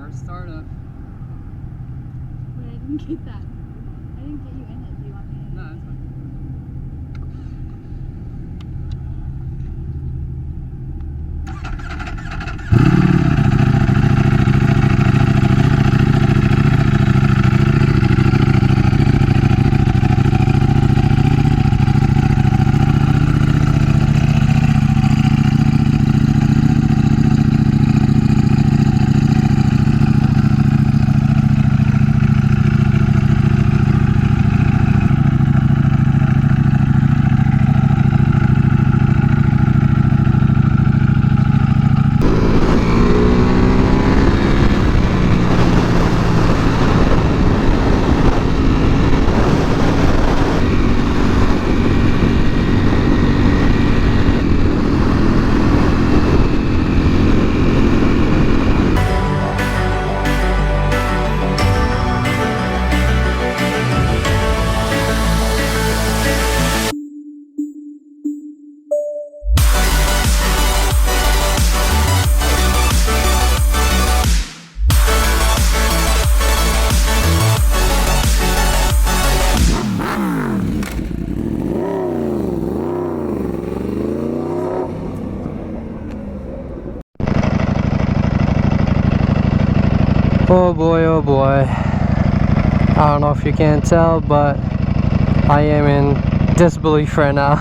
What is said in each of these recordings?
V4R startup. Wait, I didn't get that. I didn't get you in it. Do you want me in it? No, that's fine. Oh boy, oh boy. I don't know if you can tell, but I am in disbelief right now.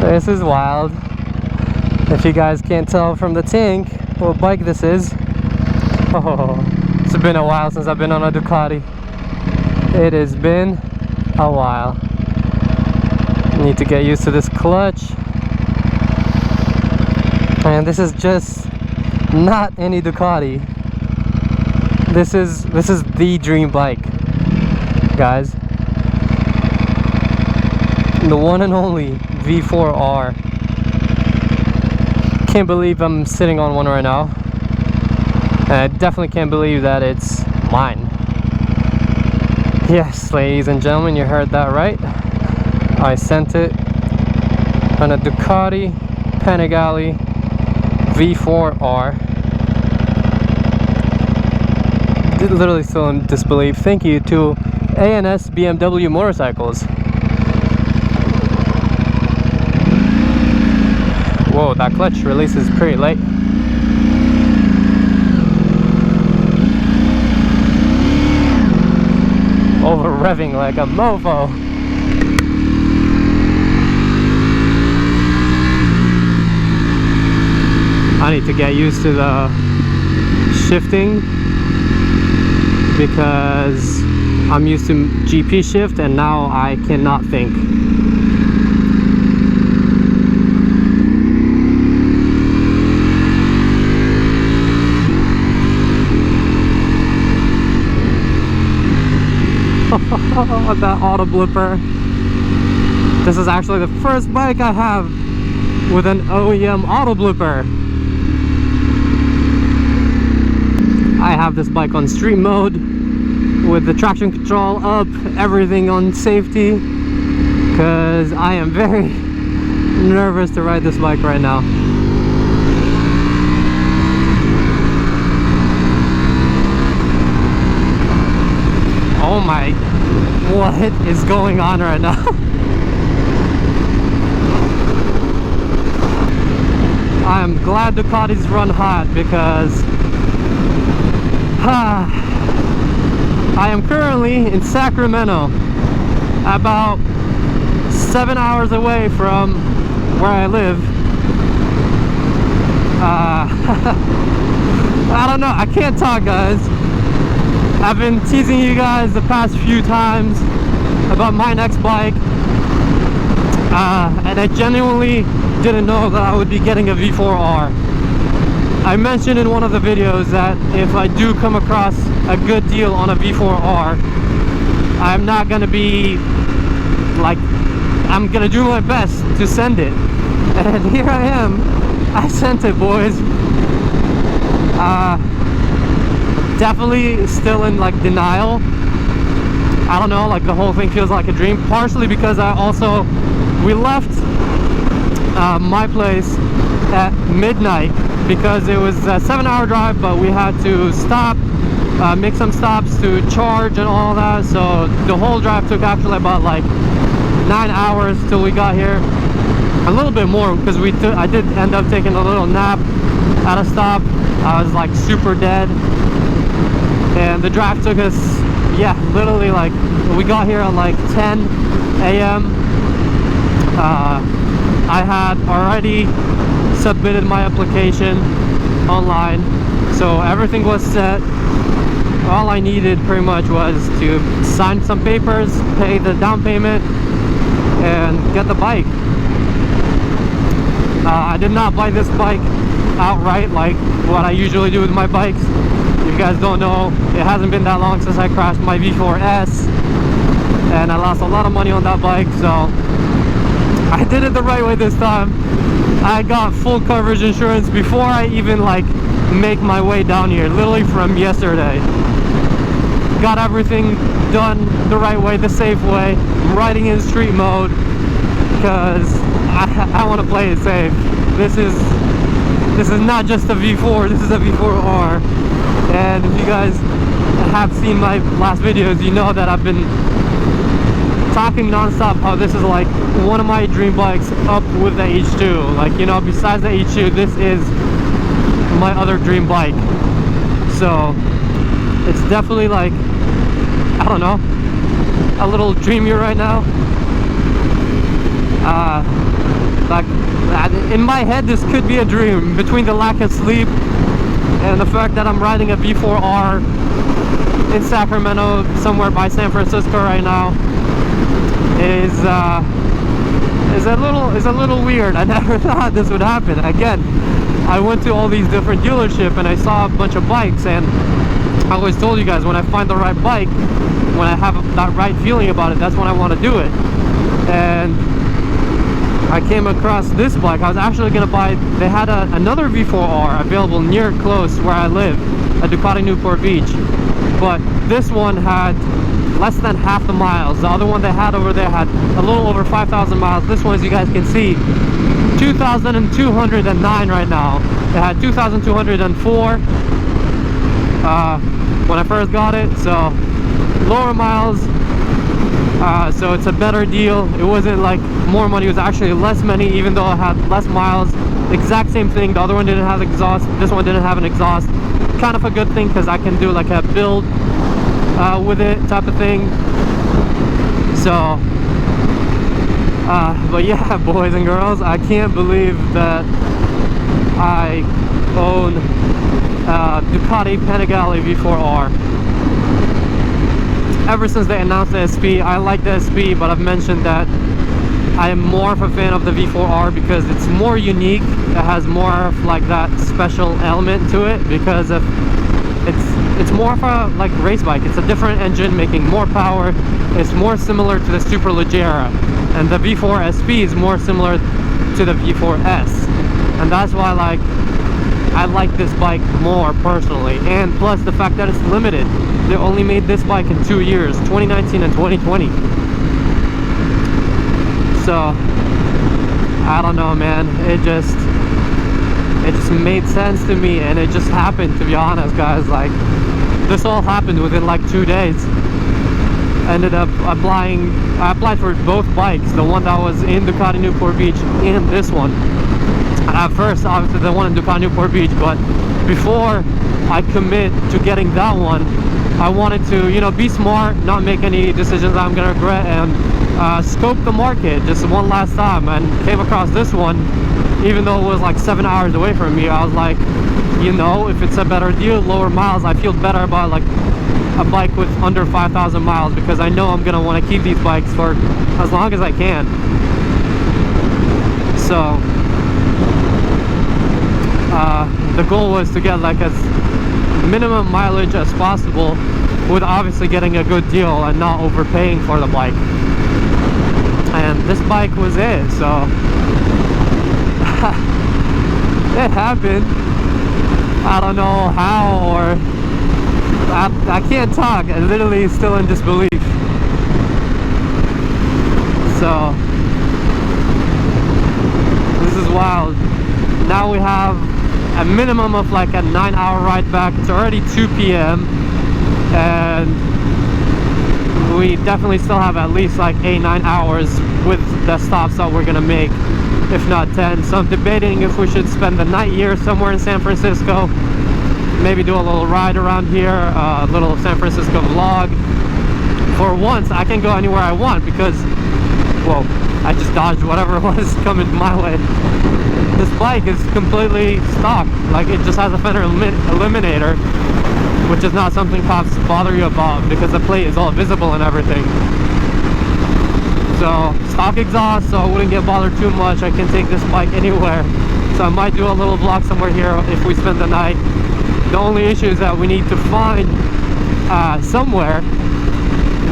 This is wild. If you guys can't tell from the tank what bike this is. Oh, it's been a while since I've been on a Ducati. It has been a while. Need to get used to this clutch. And this is just not any Ducati. This is the dream bike, guys. The one and only V4R. Can't believe I'm sitting on one right now. And I definitely can't believe that it's mine. Yes, ladies and gentlemen, you heard that right. I sent it on a Ducati Panigale V4R. Literally still in disbelief. Thank you to A&S BMW Motorcycles. Whoa, that clutch release is pretty late. Over revving like a mofo. I need to get used to the shifting because I'm used to GP shift and now I cannot think. That auto blipper. This is actually the first bike I have with an OEM auto blipper. I have this bike on street mode with the traction control up, everything on safety, because I am very nervous to ride this bike right now. Oh my, what is going on right now? I am glad Ducatis run hot because I am currently in Sacramento, about 7 hours away from where I live. I don't know, I can't talk, guys. I've been teasing you guys the past few times about my next bike, and I genuinely didn't know that I would be getting a V4R. I mentioned in one of the videos that if I do come across a good deal on a V4R, I'm not gonna be like, I'm gonna do my best to send it. And here I am, I sent it, boys. Definitely still in like denial. I don't know, like the whole thing feels like a dream, partially because we left my place at midnight because it was a 7-hour drive, but we had to stop, make some stops to charge and all that. So the whole drive took actually about like 9 hours till we got here. A little bit more, because I did end up taking a little nap at a stop. I was like super dead, and the drive took us, yeah, literally, like, we got here at like 10 a.m. I had already submitted my application online, so everything was set. All I needed pretty much was to sign some papers, pay the down payment, and get the bike. I did not buy this bike outright like what I usually do with my bikes. If you guys don't know, it hasn't been that long since I crashed my V4S, and I lost a lot of money on that bike, so I did it the right way this time. I got full coverage insurance before I even like make my way down here, literally from yesterday. Got everything done the right way, the safe way. I'm riding in street mode because I want to play it safe. This is not just a V4, this is a V4R. And if you guys have seen my last videos, you know that I've been talking non-stop how this is like one of my dream bikes up with the H2. Like, you know, besides the H2, this is my other dream bike. So it's definitely like, I don't know, a little dreamier right now. Like, in my head this could be a dream, between the lack of sleep and the fact that I'm riding a V4R in Sacramento, somewhere by San Francisco right now, is a little weird. I never thought this would happen. Again, I went to all these different dealerships and I saw a bunch of bikes, and I always told you guys, when I find the right bike, when I have that right feeling about it, that's when I want to do it. And I came across this bike. I was actually gonna buy, they had another V4R available near close where I live, at Ducati Newport Beach, but this one had less than half the miles. The other one they had over there had a little over 5,000 miles. This one, as you guys can see, 2,209 right now. It had 2,204 when I first got it, so lower miles. So it's a better deal. It wasn't like more money, it was actually less money, even though it had less miles. Exact same thing. The other one didn't have exhaust, this one didn't have an exhaust. Kind of a good thing, because I can do like a build with it type of thing. So but yeah, boys and girls, I can't believe that I own Ducati Panigale V4R. Ever since they announced the SP, I like the SP, but I've mentioned that I am more of a fan of the V4R because it's more unique. It has more of like that special element to it, because of it's more of a like race bike. It's a different engine making more power. It's more similar to the Superleggera, and the V4 SP is more similar to the V4S, and that's why I like this bike more personally. And plus the fact that it's limited. They only made this bike in 2 years, 2019 and 2020. So I don't know, man, it just made sense to me, and it just happened, to be honest, guys. Like, this all happened within like 2 days. Ended up I applied for both bikes, the one that was in Ducati Newport Beach and this one. At first, obviously the one in Ducati Newport Beach, but before I commit to getting that one, I wanted to, you know, be smart, not make any decisions I'm gonna regret, and scope the market just one last time, and came across this one. Even though it was like 7 hours away from me, I was like, you know, if it's a better deal, lower miles, I feel better about like a bike with under 5,000 miles, because I know I'm gonna want to keep these bikes for as long as I can. So the goal was to get like as minimum mileage as possible, with obviously getting a good deal and not overpaying for the bike. And this bike was it, so it happened. I don't know how, or I can't talk. I literally still in disbelief. So this is wild. Now we have a minimum of like a 9-hour ride back. It's already 2 p.m. and we definitely still have at least like 8-9 hours with the stops that we're gonna make, if not 10. So I'm debating if we should spend the night here somewhere in San Francisco, maybe do a little ride around here, a little San Francisco vlog. For once I can go anywhere I want because, well, I just dodged whatever was coming my way. This bike is completely stock, like it just has a fender eliminator, which is not something cops bother you about because the plate is all visible and everything. So stock exhaust, so I wouldn't get bothered too much. I can take this bike anywhere. So I might do a little vlog somewhere here if we spend the night. The only issue is that we need to find somewhere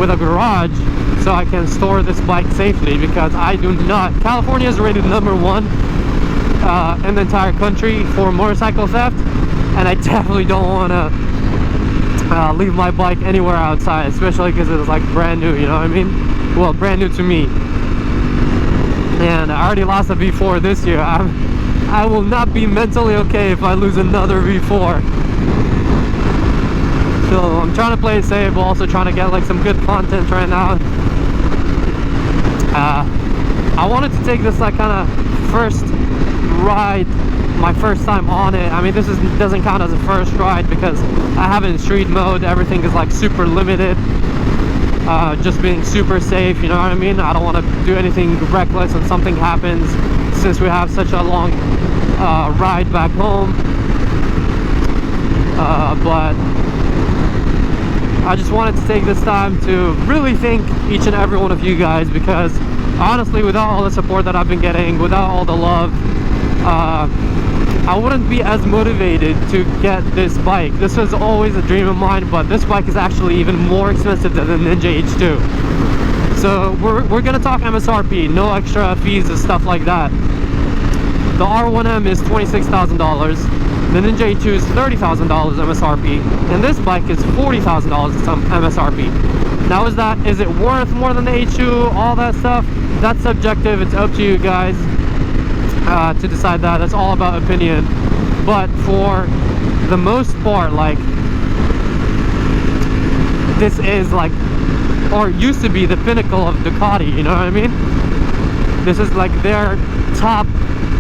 with a garage so I can store this bike safely, because I do not. California is rated #1 in the entire country for motorcycle theft, and I definitely don't want to leave my bike anywhere outside, especially because it's like brand new, you know what I mean? Well, brand new to me. And I already lost a V4 this year. I will not be mentally okay if I lose another V4. So I'm trying to play it safe, but also trying to get like some good content right now. I wanted to take this like kind of first ride, my first time on it. I mean, this doesn't count as a first ride because I have it in street mode. Everything is like super limited, just being super safe, you know what I mean? I don't want to do anything reckless when something happens, since we have such a long ride back home. But I just wanted to take this time to really thank each and every one of you guys, because honestly, without all the support that I've been getting, without all the love, I wouldn't be as motivated to get this bike. This was always a dream of mine, but this bike is actually even more expensive than the Ninja H2. So we're gonna talk MSRP, no extra fees and stuff like that. The R1M is $26,000. The Ninja H2 is $30,000 MSRP, and this bike is $40,000 MSRP. Now, is it worth more than the H2? All that stuff, that's subjective. It's up to you guys to decide that. That's all about opinion. But for the most part, like, this is like, or used to be, the pinnacle of Ducati, you know what I mean? This is like their top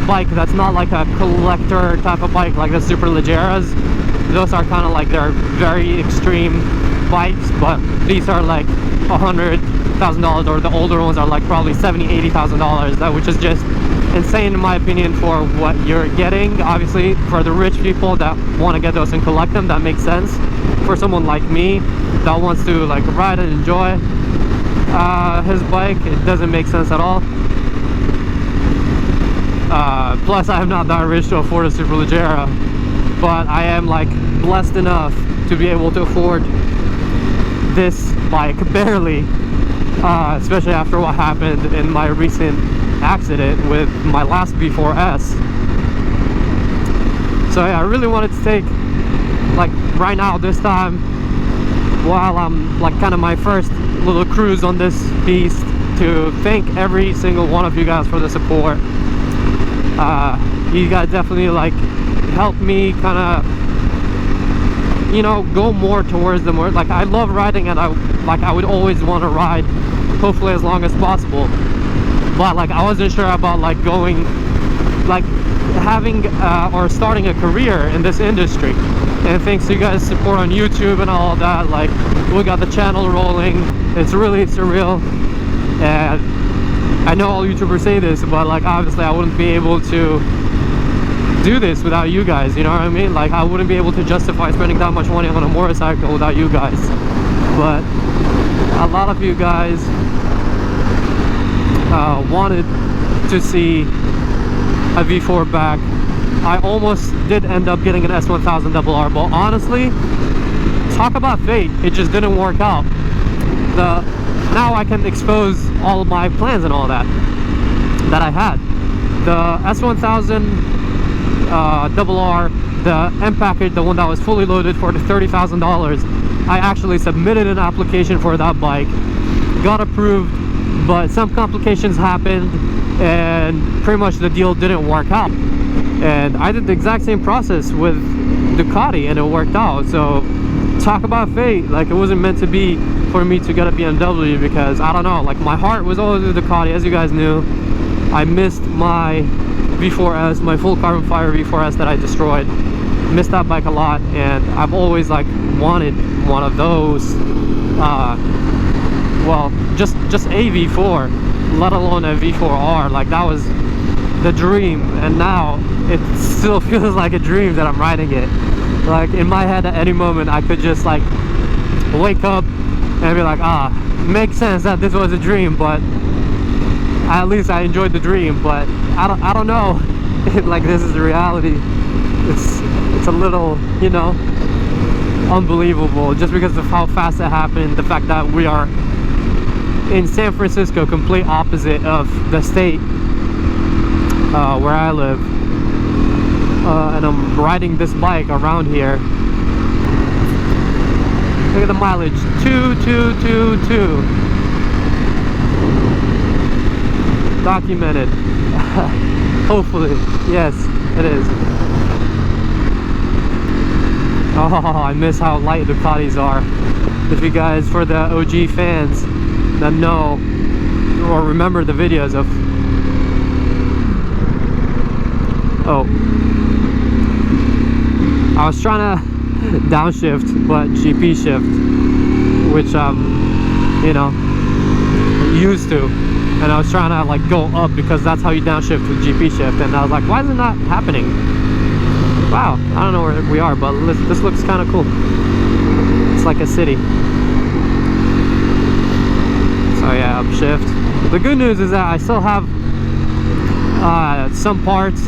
bike that's not like a collector type of bike like the Super Leggeras. Those are kind of like their very extreme bikes, but these are like $100,000, or the older ones are like probably $70,000-$80,000, which is just insane in my opinion for what you're getting. Obviously for the rich people that want to get those and collect them, that makes sense. For someone like me that wants to like ride and enjoy his bike, it doesn't make sense at all. Plus I am not that rich to afford a Super Leggera, but I am like blessed enough to be able to afford this bike, barely, especially after what happened in my recent accident with my last V4S. So yeah, I really wanted to take, like, right now, this time, while I'm like kind of my first little cruise on this beast, to thank every single one of you guys for the support. You guys definitely like helped me kind of, you know, go more towards the more, like, I love riding, and I would always want to ride, hopefully as long as possible. But like I wasn't sure about like going, like having or starting a career in this industry. And thanks to you guys' support on YouTube and all that, like we got the channel rolling. It's really surreal. And I know all YouTubers say this, but like obviously I wouldn't be able to do this without you guys, you know what I mean? Like I wouldn't be able to justify spending that much money on a motorcycle without you guys. But a lot of you guys wanted to see a V4 back. I almost did end up getting an S1000RR, but honestly, talk about fate, it just didn't work out. Now I can expose all of my plans and all that I had. The S1000RR, the M package, the one that was fully loaded for the $30,000, I actually submitted an application for that bike, got approved, but some complications happened and pretty much the deal didn't work out. And I did the exact same process with Ducati and it worked out. So talk about fate. Like, it wasn't meant to be for me to get a BMW, because I don't know, like my heart was always with Ducati, as you guys knew. I missed my V4S, my full carbon fiber V4S that I destroyed. Missed that bike a lot, and I've always like wanted one of those. Well, just a V4, let alone a V4R. Like, that was the dream, and now it still feels like a dream that I'm riding it. Like, in my head at any moment I could just like wake up and be like, ah, makes sense that this was a dream, but at least I enjoyed the dream. But I don't know like, this is the reality. It's a little, you know, unbelievable, just because of how fast it happened. The fact that we are in San Francisco, complete opposite of the state where I live, and I'm riding this bike around here. Look at the mileage, 2222. Documented. Hopefully, yes, it is. Oh, I miss how light Ducatis are. If you guys, for the OG fans that know or remember the videos of, oh, I was trying to downshift but GP shift, which you know, used to, and I was trying to like go up because that's how you downshift with GP shift, and I was like, why is it not happening? Wow, I don't know where we are, but this looks kind of cool. It's like a city. So yeah, upshift. The good news is that I still have some parts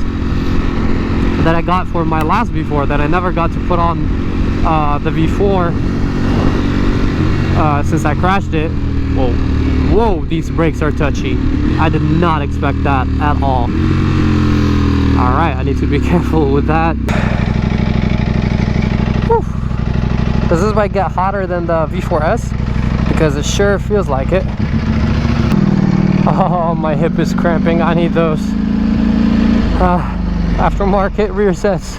that I got for my last V4 that I never got to put on the V4 since I crashed it. Whoa, these brakes are touchy. I did not expect that at all. Alright, I need to be careful with that. Whew. Does this bike get hotter than the V4S? Because it sure feels like it. Oh, my hip is cramping. I need those aftermarket rear sets.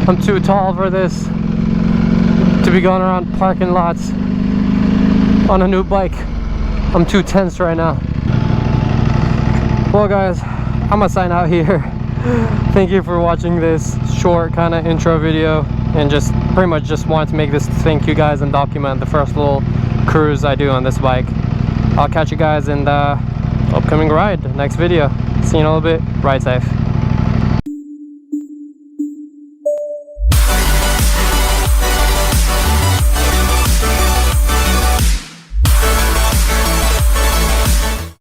I'm too tall for this, to be going around parking lots on a new bike. I'm too tense right now. Well guys, I'm gonna sign out here. Thank you for watching this short kind of intro video, and just pretty much just wanted to make this thank you guys and document the first little cruise I do on this bike. I'll catch you guys in the upcoming ride, next video. See you in a little bit. Ride safe.